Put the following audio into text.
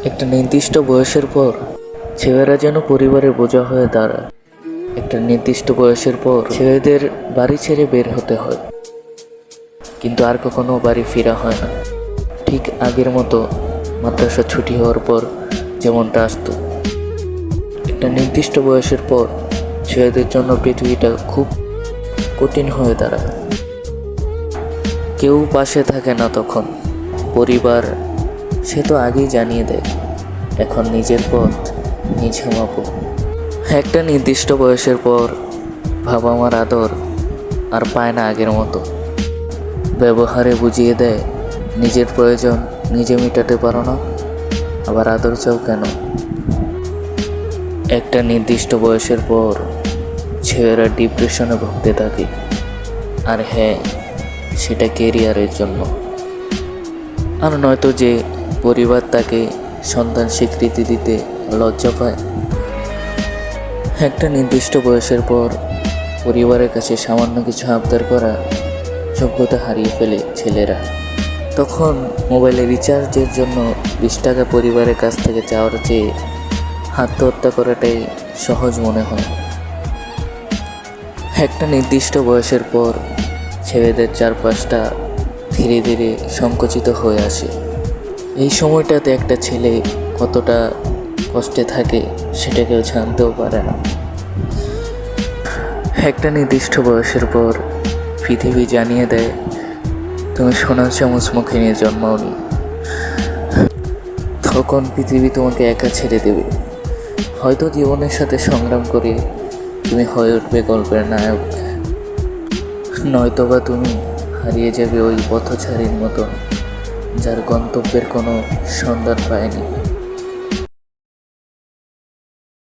একটা নির্দিষ্ট বয়সের পর ছেলেরা যেন পরিবারের বোঝা হয়ে দাঁড়ায়। একটা নির্দিষ্ট বয়সের পর ছেলেদের বাড়ি ছেড়ে বের হতে হয়, কিন্তু আর কখনো বাড়ি ফেরা হয় না ঠিক আগের মতো। মাদ্রাসা ছুটি হওয়ার পর যেমনটা আসতো, একটা নির্দিষ্ট বয়সের পর ছেলেদের জন্য পৃথিবীটা খুব কঠিন হয়ে দাঁড়ায়। কেউ পাশে থাকে না তখন। পরিবার সে তো আগেই জানিয়ে দেয়, এখন নিজের পথ নিজ হামাবো। একটা নির্দিষ্ট বয়সের পর বাবা মার আদর আর পায় না আগের মতো। ব্যবহারে বুঝিয়ে দেয়, নিজের প্রয়োজন নিজে মেটাতে পারো না, আবার আদর চাও কেন? একটা নির্দিষ্ট বয়সের পর ছেলেরা ডিপ্রেশনে ভুগতে থাকে। আর হ্যাঁ, সেটা কেরিয়ারের জন্য। আর নয়তো যে পরিবার তাকে সন্তান স্বীকৃতি দিতে লজ্জা পায়। একটা নির্দিষ্ট বয়সের পর পরিবারের কাছে সামান্য কিছু আবদার করা যোগ্যতা হারিয়ে ফেলে ছেলেরা। তখন মোবাইলে রিচার্জের জন্য 20 টাকা পরিবারের কাছ থেকে চাওয়ার চেয়ে আত্মহত্যা করাটাই সহজ মনে হয়। একটা নির্দিষ্ট বয়সের পর ছেলেদের চারপাশটা ধীরে ধীরে সংকুচিত হয়ে আসে। এই সময়টাতে একটা ছেলে কতটা কষ্টে থাকে সেটা কেউ জানতেও পারে না। একটা নির্দিষ্ট বয়সের পর পৃথিবী জানিয়ে দেয়, তুমি সোনার চামচ মুখে নিয়ে জন্মাওনি। তখন পৃথিবী তোমাকে একা ছেড়ে দেবে। হয়তো জীবনের সাথে সংগ্রাম করে তুমি হয়ে উঠবে গল্পের নায়ক, নয়তোবা তুমি হারিয়ে যাবে ওই পথচারীর মতো, যার গন্তব্যের কোনো সন্ধান পায়নি।